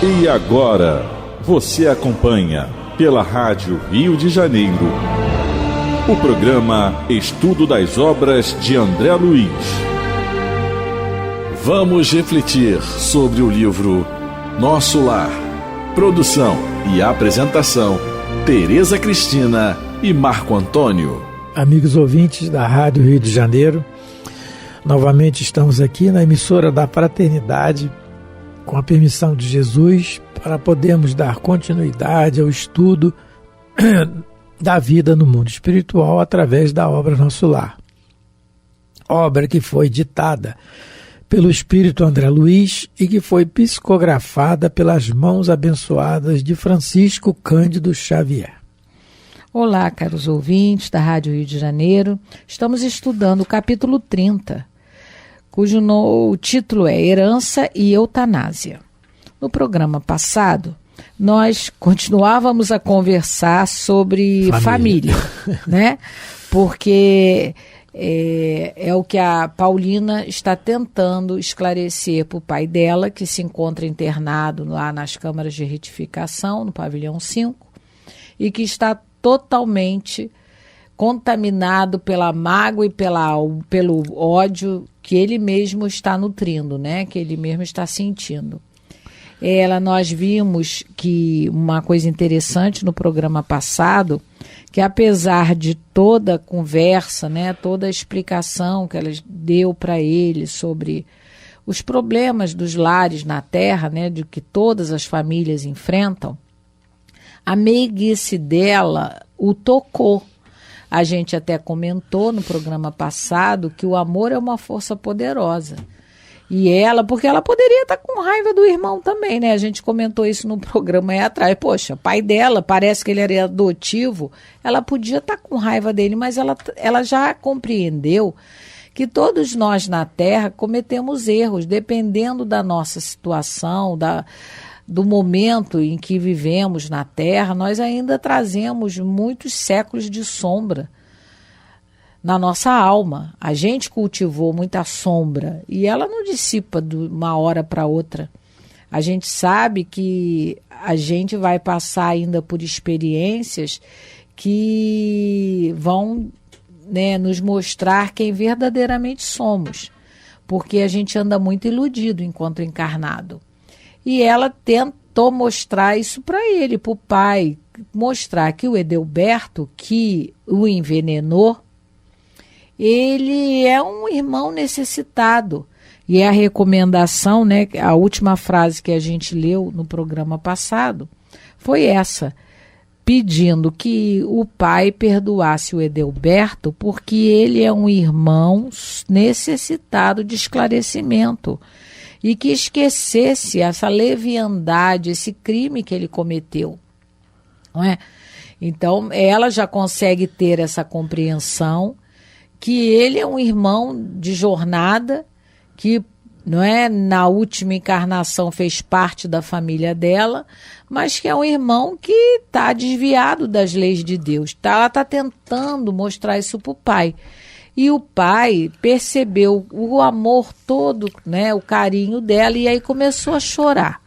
E agora, você acompanha pela Rádio Rio de Janeiro o programa Estudo das Obras de André Luiz. Vamos refletir sobre o livro Nosso Lar. Produção e apresentação, Tereza Cristina e Marco Antônio. Amigos ouvintes da Rádio Rio de Janeiro, novamente estamos aqui na emissora da Fraternidade, com a permissão de Jesus, para podermos dar continuidade ao estudo da vida no mundo espiritual através da obra Nosso Lar. Obra que foi ditada pelo Espírito André Luiz e que foi psicografada pelas mãos abençoadas de Francisco Cândido Xavier. Olá, caros ouvintes da Rádio Rio de Janeiro. Estamos estudando o capítulo 30, cujo título é Herança e Eutanásia. No programa passado, nós continuávamos a conversar sobre família, né? Porque é o que a Paulina está tentando esclarecer para o pai dela, que se encontra internado lá nas câmaras de retificação, no pavilhão 5, e que está totalmente contaminado pela mágoa e pelo ódio que ele mesmo está nutrindo, né? Que ele mesmo está sentindo. Nós vimos que uma coisa interessante no programa passado, que apesar de toda a conversa, né, toda a explicação que ela deu para ele sobre os problemas dos lares na Terra, né, de que todas as famílias enfrentam, a meiguice dela o tocou. A gente até comentou no programa passado que o amor é uma força poderosa. E porque ela poderia estar com raiva do irmão também, né? A gente comentou isso no programa aí atrás. Poxa, pai dela, parece que ele era adotivo, ela podia estar com raiva dele, mas ela já compreendeu que todos nós na Terra cometemos erros, dependendo da nossa situação, do momento em que vivemos na Terra. Nós ainda trazemos muitos séculos de sombra na nossa alma. A gente cultivou muita sombra e ela não dissipa de uma hora para outra. A gente sabe que a gente vai passar ainda por experiências que vão, né, nos mostrar quem verdadeiramente somos, porque a gente anda muito iludido enquanto encarnado. E ela tentou mostrar isso para ele, para o pai, mostrar que o Edelberto, que o envenenou, ele é um irmão necessitado. E a recomendação, né, a última frase que a gente leu no programa passado, foi essa, pedindo que o pai perdoasse o Edelberto, porque ele é um irmão necessitado de esclarecimento. E que esquecesse essa leviandade, esse crime que ele cometeu. Não é? Então, ela já consegue ter essa compreensão que ele é um irmão de jornada, que, não é, na última encarnação fez parte da família dela, mas que é um irmão que está desviado das leis de Deus. Ela está tentando mostrar isso para o pai. E o pai percebeu o amor todo, né, o carinho dela, e aí começou a chorar.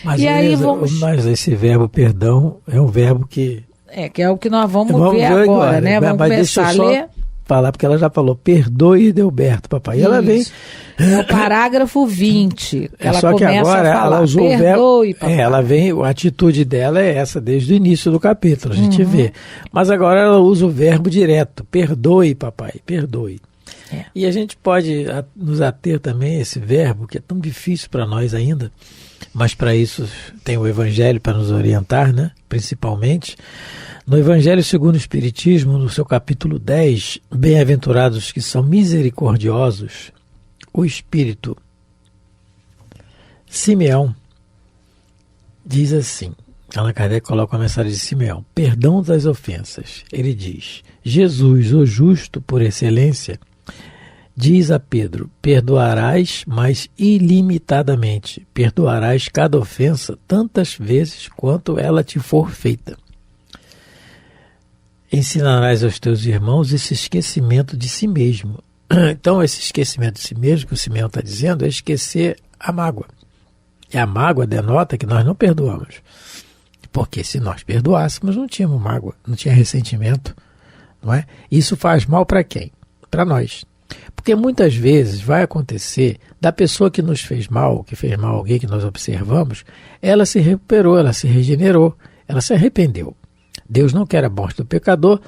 Mas esse verbo perdão é um verbo que é o que nós vamos ver agora, né? Vamos começar a ler. Falar, porque ela já falou, perdoe Edelberto, papai. E ela vem... É o parágrafo 20. Ela só que agora ela usou o verbo... Papai. Ela vem, a atitude dela é essa desde o início do capítulo, a gente vê. Mas agora ela usa o verbo direto, perdoe, papai, perdoe. E a gente pode nos ater também a esse verbo, que é tão difícil para nós ainda, mas para isso tem o Evangelho para nos orientar, né? Principalmente. No Evangelho segundo o Espiritismo, no seu capítulo 10, bem-aventurados que são misericordiosos, o Espírito Simeão diz assim, Allan Kardec coloca a mensagem de Simeão, perdão das ofensas. Ele diz, Jesus, o justo por excelência, diz a Pedro, perdoarás, mas ilimitadamente, perdoarás cada ofensa tantas vezes quanto ela te for feita. Ensinarás aos teus irmãos esse esquecimento de si mesmo. Então, esse esquecimento de si mesmo, que o Simeão está dizendo, é esquecer a mágoa. E a mágoa denota que nós não perdoamos. Porque se nós perdoássemos, não tínhamos mágoa, não tinha ressentimento. Não é? Isso faz mal para quem? Para nós. Porque muitas vezes vai acontecer da pessoa que nos fez mal, que fez mal a alguém que nós observamos, ela se recuperou, ela se regenerou, ela se arrependeu. Deus não quer a morte do pecador,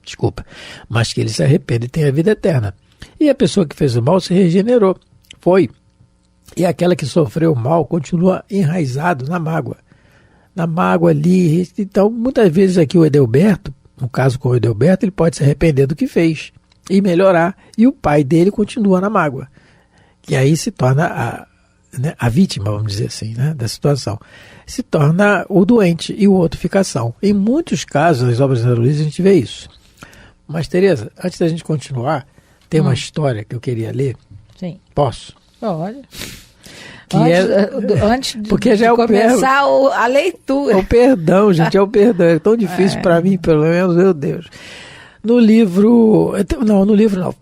desculpa, mas que ele se arrependa e tenha a vida eterna. E a pessoa que fez o mal se regenerou, foi. E aquela que sofreu o mal continua enraizado na mágoa ali. Então, muitas vezes aqui o Edelberto, no caso com o Edelberto, ele pode se arrepender do que fez e melhorar, e o pai dele continua na mágoa, que aí se torna a vítima, vamos dizer assim, né, da situação. Se torna o doente e o outro fica são. Em muitos casos, nas obras da Luísa, a gente vê isso. Mas, Tereza, antes da gente continuar, tem uma história que eu queria ler. Sim. Posso? Olha. Que Antes de, porque já de começar a leitura. O perdão, gente, é o perdão. É tão difícil para mim, pelo menos, meu Deus. No livro não.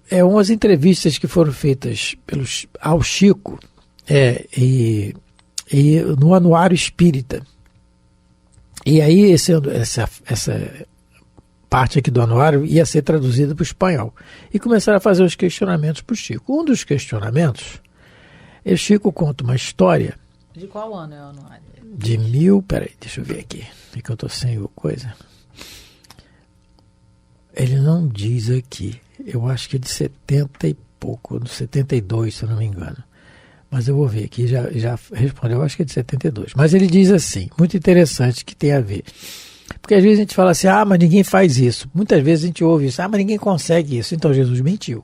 É umas entrevistas que foram feitas ao Chico e no Anuário Espírita. E aí essa parte aqui do anuário ia ser traduzida para o espanhol. E começaram a fazer os questionamentos para o Chico. Um dos questionamentos, o Chico conta uma história. De qual ano é o anuário? Peraí, deixa eu ver aqui. É que eu estou sem coisa. Ele não diz aqui. Eu acho que é de 70 e pouco, de 72, se eu não me engano. Mas eu vou ver aqui, já respondeu, eu acho que é de 72. Mas ele diz assim, muito interessante, que tem a ver. Porque às vezes a gente fala assim, mas ninguém faz isso. Muitas vezes a gente ouve isso, mas ninguém consegue isso. Então Jesus mentiu,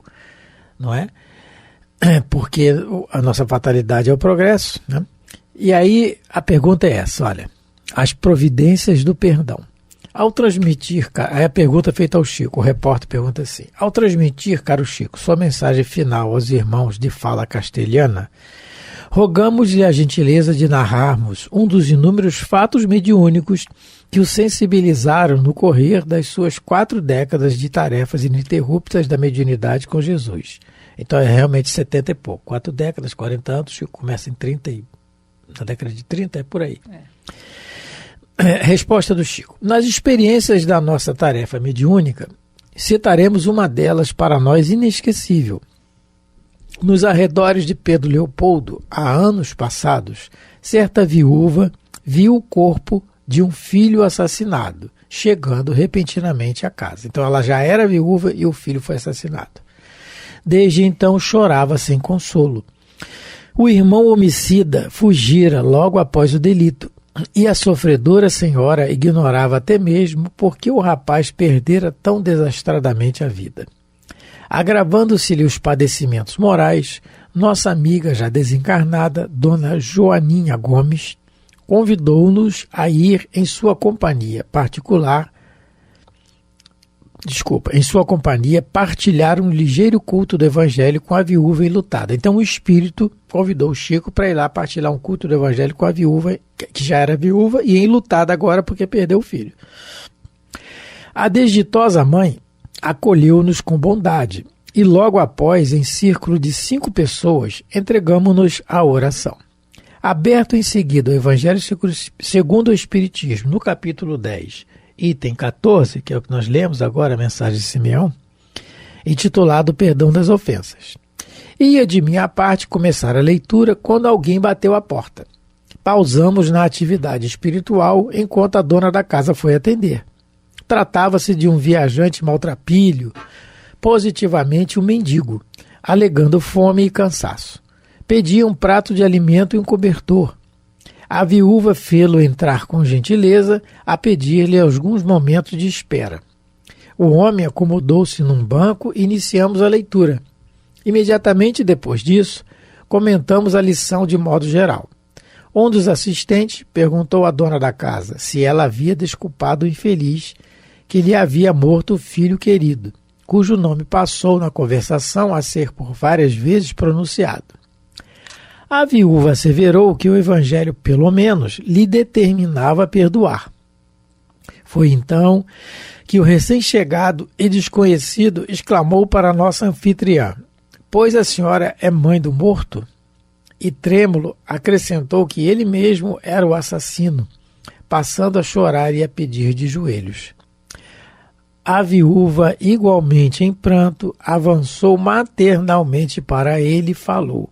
não é? Porque a nossa fatalidade é o progresso, né? E aí a pergunta é essa, olha, as providências do perdão. Ao transmitir, aí a pergunta feita ao Chico, o repórter pergunta assim, ao transmitir, caro Chico, sua mensagem final aos irmãos de fala castelhana, rogamos-lhe a gentileza de narrarmos um dos inúmeros fatos mediúnicos que o sensibilizaram no correr das suas 4 décadas de tarefas ininterruptas da mediunidade com Jesus. Então é realmente 70 e pouco, 4 décadas, 40 anos, Chico começa em 30 na década de 30, é por aí. Resposta do Chico. Nas experiências da nossa tarefa mediúnica, citaremos uma delas para nós inesquecível. Nos arredores de Pedro Leopoldo, há anos passados, certa viúva viu o corpo de um filho assassinado, chegando repentinamente à casa. Então ela já era viúva e o filho foi assassinado. Desde então chorava sem consolo. O irmão homicida fugira logo após o delito. E a sofredora senhora ignorava até mesmo porque o rapaz perdera tão desastradamente a vida. Agravando-se-lhe os padecimentos morais, nossa amiga já desencarnada, dona Joaninha Gomes, convidou-nos a ir em sua companhia partilhar um ligeiro culto do Evangelho com a viúva enlutada. Então o espírito convidou o Chico para ir lá partilhar um culto do Evangelho com a viúva, que já era viúva e enlutada agora porque perdeu o filho. A desditosa mãe acolheu-nos com bondade e logo após, em círculo de 5 pessoas, entregamo-nos à oração. Aberto em seguida o Evangelho segundo o Espiritismo, no capítulo 10, item 14, que é o que nós lemos agora, a mensagem de Simeão, intitulado Perdão das Ofensas. Ia de minha parte começar a leitura quando alguém bateu a porta. Pausamos na atividade espiritual enquanto a dona da casa foi atender. Tratava-se de um viajante maltrapilho, positivamente um mendigo, alegando fome e cansaço. Pedia um prato de alimento e um cobertor. A viúva fê-lo entrar com gentileza a pedir-lhe alguns momentos de espera. O homem acomodou-se num banco e iniciamos a leitura. Imediatamente depois disso, comentamos a lição de modo geral. Um dos assistentes perguntou à dona da casa se ela havia desculpado o infeliz que lhe havia morto o filho querido, cujo nome passou na conversação a ser por várias vezes pronunciado. A viúva asseverou que o Evangelho, pelo menos, lhe determinava a perdoar. Foi então que o recém-chegado e desconhecido exclamou para a nossa anfitriã: "Pois a senhora é mãe do morto?" E trêmulo acrescentou que ele mesmo era o assassino, passando a chorar e a pedir de joelhos. A viúva, igualmente em pranto, avançou maternalmente para ele e falou: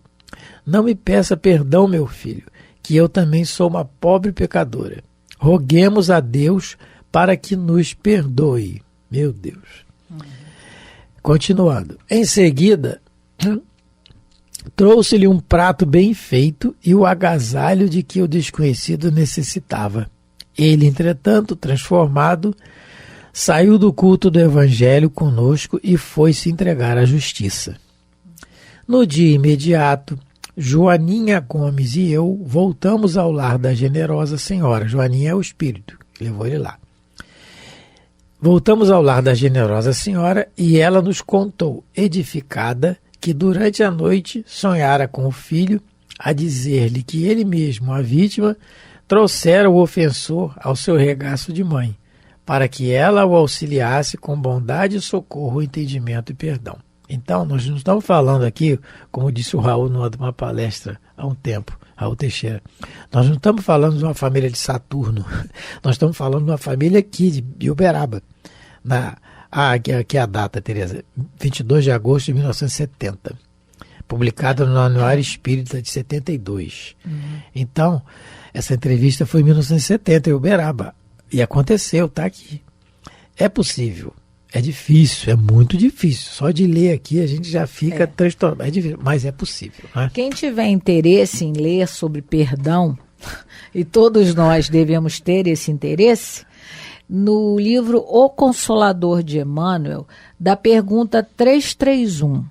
Não me peça perdão, meu filho, que eu também sou uma pobre pecadora. Roguemos a Deus para que nos perdoe. Meu Deus. Continuando. Em seguida, trouxe-lhe um prato bem feito e o agasalho de que o desconhecido necessitava. Ele, entretanto, transformado, saiu do culto do Evangelho conosco e foi se entregar à justiça. No dia imediato, Joaninha Gomes e eu voltamos ao lar da generosa senhora. Joaninha é o espírito que levou ele lá. Voltamos ao lar da generosa senhora e ela nos contou, edificada, que durante a noite sonhara com o filho a dizer-lhe que ele mesmo, a vítima, trouxera o ofensor ao seu regaço de mãe, para que ela o auxiliasse com bondade, socorro, entendimento e perdão. Então, nós não estamos falando aqui, como disse o Raul numa palestra há um tempo, Raul Teixeira, nós não estamos falando de uma família de Saturno, nós estamos falando de uma família aqui de Uberaba. Aqui é a data, Tereza, 22 de agosto de 1970, publicada no Anuário Espírita de 72. Então, essa entrevista foi em 1970 em Uberaba, e aconteceu, está aqui. É possível, é difícil, é muito difícil, só de ler aqui a gente já fica transtornado, é difícil, mas é possível. Né? Quem tiver interesse em ler sobre perdão, e todos nós devemos ter esse interesse, no livro O Consolador de Emmanuel, da pergunta 331,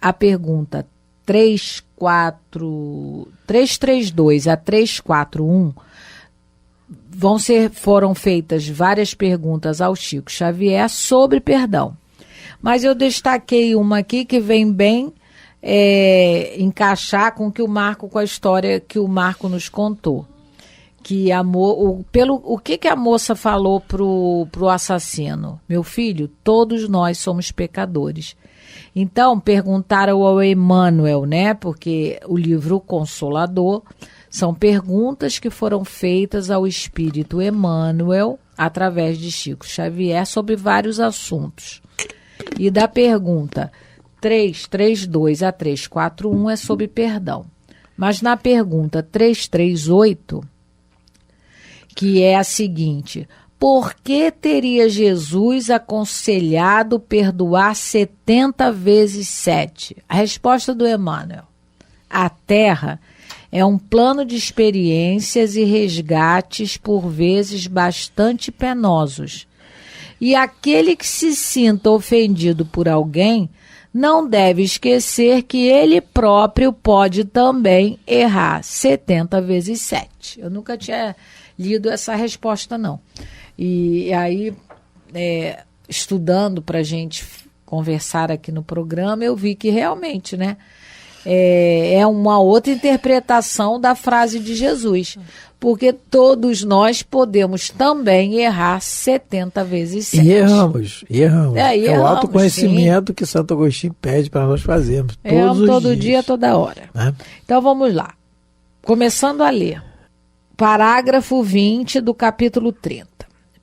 a pergunta 332 a 341, foram feitas várias perguntas ao Chico Xavier sobre perdão. Mas eu destaquei uma aqui que vem bem encaixar com a história que o Marco nos contou. Que o que a moça falou pro assassino? Meu filho, todos nós somos pecadores. Então, perguntaram ao Emmanuel, né? Porque o livro Consolador são perguntas que foram feitas ao Espírito Emmanuel, através de Chico Xavier, sobre vários assuntos. E da pergunta 332 a 341 é sobre perdão. Mas na pergunta 338... que é a seguinte: por que teria Jesus aconselhado perdoar 70 vezes 7? A resposta do Emmanuel: a Terra é um plano de experiências e resgates por vezes bastante penosos. E aquele que se sinta ofendido por alguém não deve esquecer que ele próprio pode também errar 70 vezes 7. Eu nunca tinha lido essa resposta, não. E aí, estudando para a gente conversar aqui no programa, eu vi que realmente, né, é uma outra interpretação da frase de Jesus. Porque todos nós podemos também errar 70 vezes 7. E erramos. É o autoconhecimento, sim, que Santo Agostinho pede para nós fazermos todos os todo dias. dia, toda hora. Então vamos lá. Começando a ler. Parágrafo 20 do capítulo 30.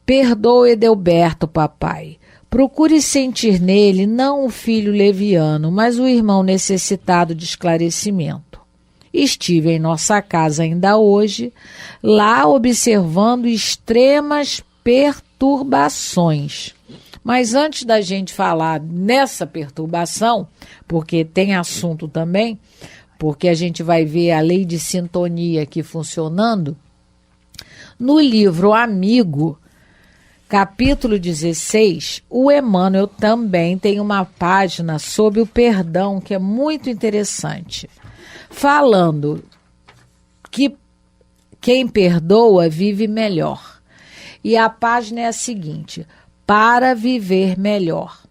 Perdoe Edelberto, papai. Procure sentir nele não o filho leviano, mas o irmão necessitado de esclarecimento. Estive em nossa casa ainda hoje, lá observando extremas perturbações. Mas antes da gente falar nessa perturbação, porque tem assunto também, porque a gente vai ver a lei de sintonia aqui funcionando, no livro Amigo, capítulo 16, o Emmanuel também tem uma página sobre o perdão que é muito interessante, falando que quem perdoa vive melhor. E a página é a seguinte: para viver melhor.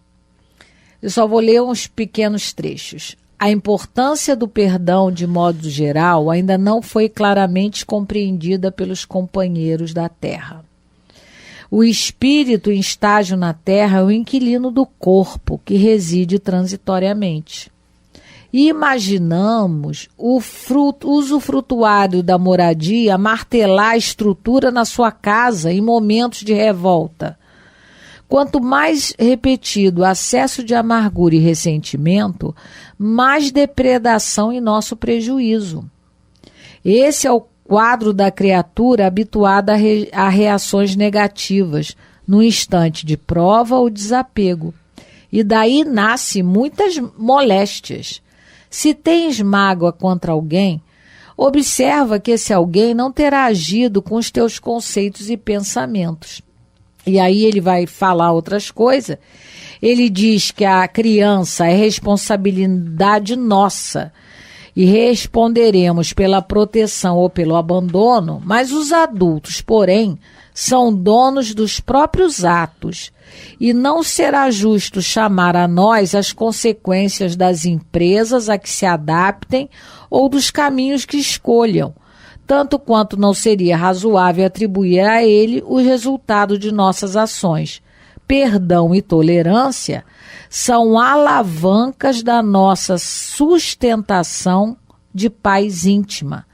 Eu só vou ler uns pequenos trechos. A importância do perdão, de modo geral, ainda não foi claramente compreendida pelos companheiros da Terra. O espírito em estágio na Terra é o inquilino do corpo, que reside transitoriamente. e imaginamos o usufrutuário da moradia martelar a estrutura na sua casa em momentos de revolta. Quanto mais repetido o acesso de amargura e ressentimento, mais depredação em nosso prejuízo. Esse é o quadro da criatura habituada a reações negativas, no instante de prova ou desapego. E daí nasce muitas moléstias. Se tens mágoa contra alguém, observa que esse alguém não terá agido com os teus conceitos e pensamentos. E aí ele vai falar outras coisas. Ele diz que a criança é responsabilidade nossa e responderemos pela proteção ou pelo abandono, mas os adultos, porém, são donos dos próprios atos e não será justo chamar a nós as consequências das empresas a que se adaptem ou dos caminhos que escolham, tanto quanto não seria razoável atribuir a ele o resultado de nossas ações. Perdão e tolerância são alavancas da nossa sustentação de paz íntima.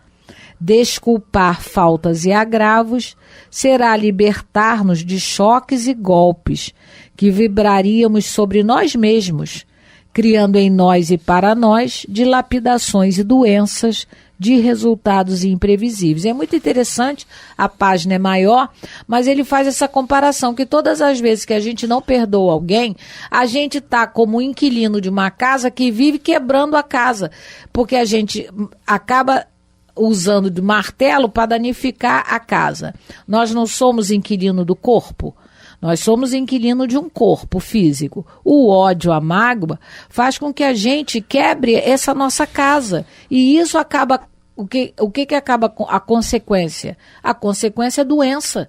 Desculpar faltas e agravos será libertar-nos de choques e golpes que vibraríamos sobre nós mesmos, criando em nós e para nós dilapidações e doenças de resultados imprevisíveis. É muito interessante, a página é maior, mas ele faz essa comparação, que todas as vezes que a gente não perdoa alguém, a gente está como inquilino de uma casa que vive quebrando a casa, porque a gente acaba usando de martelo para danificar a casa. Nós não somos inquilino do corpo, nós somos inquilino de um corpo físico. O ódio, a mágoa, faz com que a gente quebre essa nossa casa. E isso acaba... O que acaba a consequência? A consequência é doença.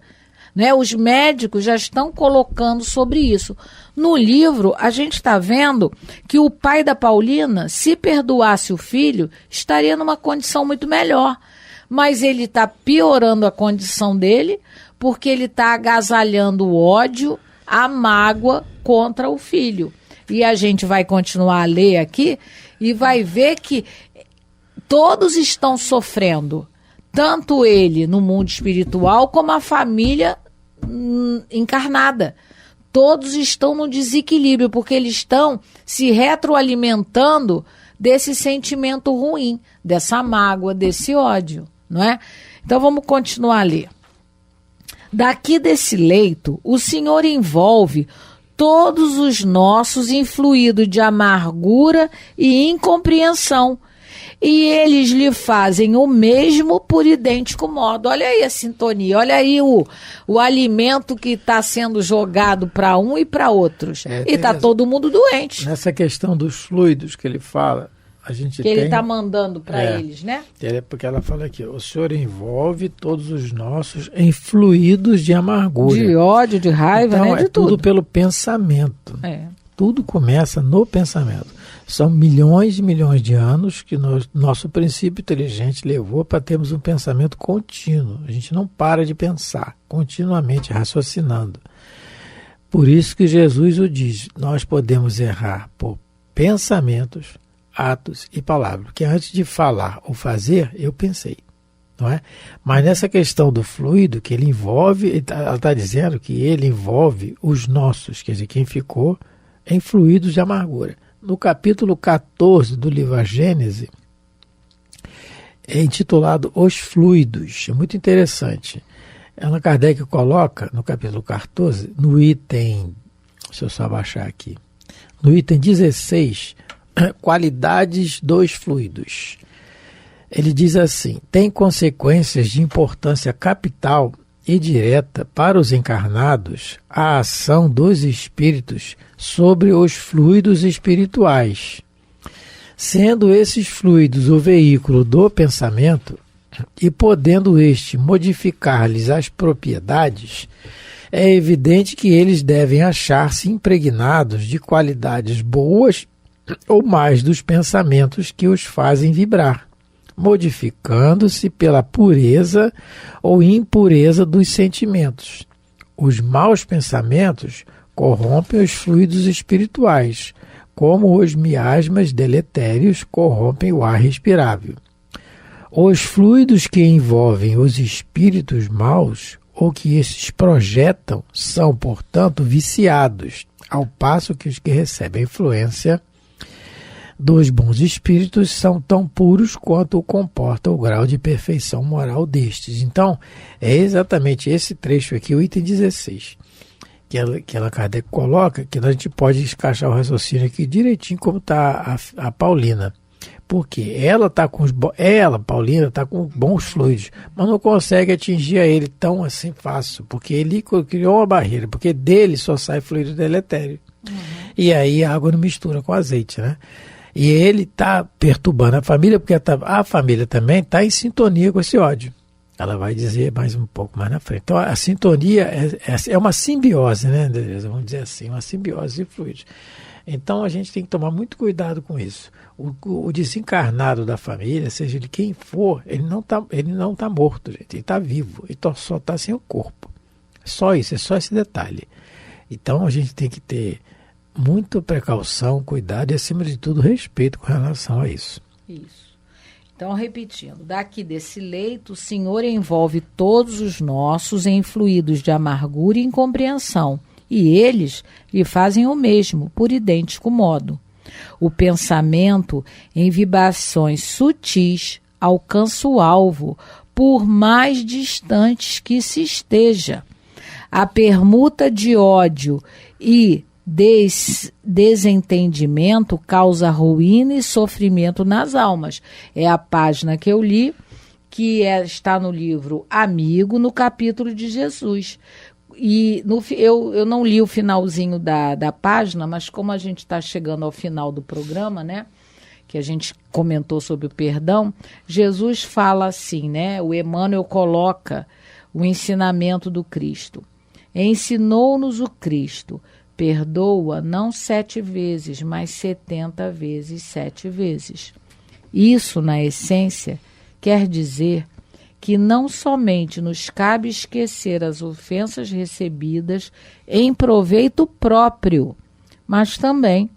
Né? Os médicos já estão colocando sobre isso. No livro, a gente está vendo que o pai da Paulina, se perdoasse o filho, estaria numa condição muito melhor. Mas ele está piorando a condição dele, porque ele está agasalhando o ódio, a mágoa contra o filho. E a gente vai continuar a ler aqui e vai ver que todos estão sofrendo, tanto ele no mundo espiritual como a família encarnada. Todos estão no desequilíbrio, porque eles estão se retroalimentando desse sentimento ruim, dessa mágoa, desse ódio, não é? Então vamos continuar a ler. Daqui desse leito, o Senhor envolve todos os nossos influídos de amargura e incompreensão, e eles lhe fazem o mesmo por idêntico modo. Olha aí a sintonia, olha aí o alimento que está sendo jogado para um e para outros. E está todo mundo doente. Nessa questão dos fluidos que ele fala, a gente ele está mandando para eles, né? Porque ela fala aqui, o Senhor envolve todos os nossos em fluidos de amargura. De ódio, de raiva, então, né? De tudo. Tudo pelo pensamento. Tudo começa no pensamento. São milhões e milhões de anos que nosso princípio inteligente levou para termos um pensamento contínuo. A gente não para de pensar, continuamente raciocinando. Por isso que Jesus o diz, nós podemos errar por pensamentos, atos e palavras. Porque antes de falar ou fazer, eu pensei. Não é? Mas nessa questão do fluido, que ele envolve, ela está dizendo que ele envolve os nossos, quer dizer, quem ficou em fluidos de amargura. No capítulo 14 do livro A Gênese, é intitulado Os Fluidos. É muito interessante. Allan Kardec coloca, no capítulo 14, no item, deixa eu só baixar aqui, no item 16, qualidades dos fluidos. Ele diz assim, tem consequências de importância capital e direta para os encarnados a ação dos espíritos sobre os fluidos espirituais, sendo esses fluidos o veículo do pensamento e podendo este modificar-lhes as propriedades, é evidente que eles devem achar-se impregnados de qualidades boas ou mais dos pensamentos que os fazem vibrar, modificando-se pela pureza ou impureza dos sentimentos. Os maus pensamentos corrompem os fluidos espirituais, como os miasmas deletérios corrompem o ar respirável. Os fluidos que envolvem os espíritos maus ou que esses projetam são, portanto, viciados, ao passo que os que recebem a influência dos bons espíritos são tão puros quanto comporta o grau de perfeição moral destes. Então, é exatamente esse trecho aqui, o item 16, que ela Kardec coloca, que a gente pode encaixar o raciocínio aqui direitinho como está a Paulina. Porque Paulina, está com bons fluidos, mas não consegue atingir a ele tão assim fácil, porque ele criou uma barreira, porque dele só sai fluido deletério. E aí a água não mistura com azeite, né? E ele está perturbando a família, porque a família também está em sintonia com esse ódio. Ela vai dizer mais um pouco mais na frente. Então a sintonia é uma simbiose, né, vamos dizer assim, uma simbiose de fluidos. Então a gente tem que tomar muito cuidado com isso. O desencarnado da família, seja ele quem for, ele não tá morto, gente. Ele está vivo, ele só está sem o corpo. Só isso, é só esse detalhe. Então a gente tem que ter muita precaução, cuidado e, acima de tudo, respeito com relação a isso. Isso. Então, repetindo, daqui desse leito, o Senhor envolve todos os nossos em fluidos de amargura e incompreensão, e eles lhe fazem o mesmo, por idêntico modo. O pensamento, em vibrações sutis, alcança o alvo, por mais distantes que se esteja. A permuta de ódio e desentendimento causa ruína e sofrimento nas almas. É a página que eu li, que está no livro Amigo, no capítulo de Jesus. E eu não li o finalzinho da página, mas como a gente está chegando ao final do programa, né, que a gente comentou sobre o perdão, Jesus fala assim, né, o Emmanuel coloca o ensinamento do Cristo. Ensinou-nos o Cristo, perdoa não 7 vezes, mas 70 vezes 7 vezes. Isso, na essência, quer dizer que não somente nos cabe esquecer as ofensas recebidas em proveito próprio, mas também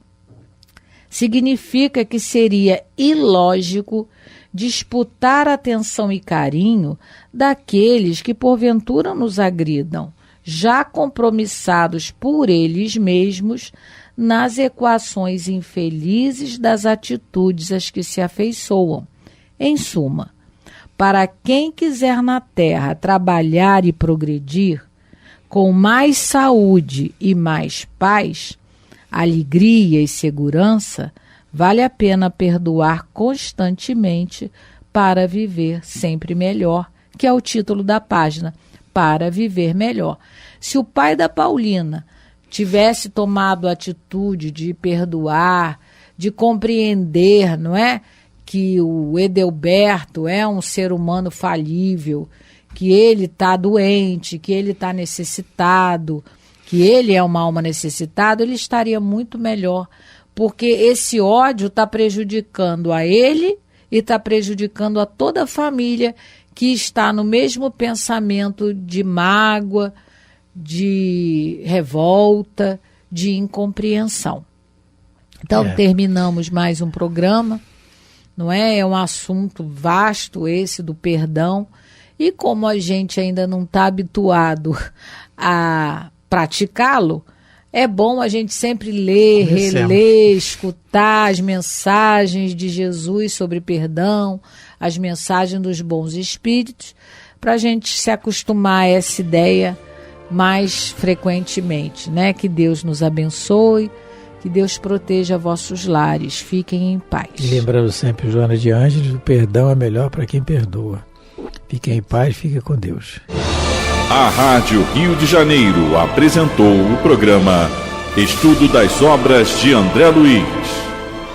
significa que seria ilógico disputar atenção e carinho daqueles que porventura nos agridam, já compromissados por eles mesmos nas equações infelizes das atitudes às que se afeiçoam. Em suma, para quem quiser na terra trabalhar e progredir, com mais saúde e mais paz, alegria e segurança, vale a pena perdoar constantemente para viver sempre melhor, que é o título da página, para viver melhor. Se o pai da Paulina tivesse tomado a atitude de perdoar, de compreender, não é, que o Edelberto é um ser humano falível, que ele está doente, que ele está necessitado, que ele é uma alma necessitada, ele estaria muito melhor, porque esse ódio está prejudicando a ele e está prejudicando a toda a família que está no mesmo pensamento de mágoa, de revolta, de incompreensão. Então, terminamos mais um programa, não é? É um assunto vasto esse do perdão, e como a gente ainda não está habituado a praticá-lo, é bom a gente sempre ler, reler, escutar as mensagens de Jesus sobre perdão, as mensagens dos bons espíritos, para a gente se acostumar a essa ideia mais frequentemente, né? Que Deus nos abençoe, que Deus proteja vossos lares, fiquem em paz. E lembrando sempre, Joana de Ângeles, o perdão é melhor para quem perdoa. Fiquem em paz, fiquem com Deus. A Rádio Rio de Janeiro apresentou o programa Estudo das Obras de André Luiz.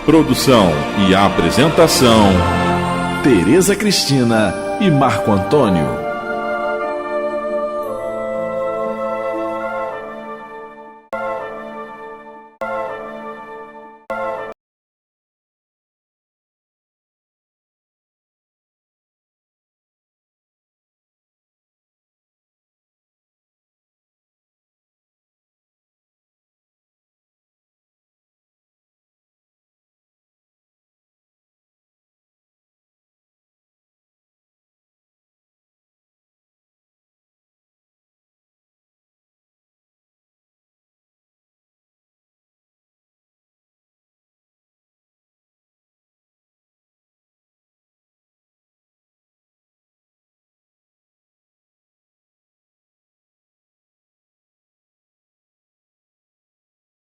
Produção e apresentação, Tereza Cristina e Marco Antônio.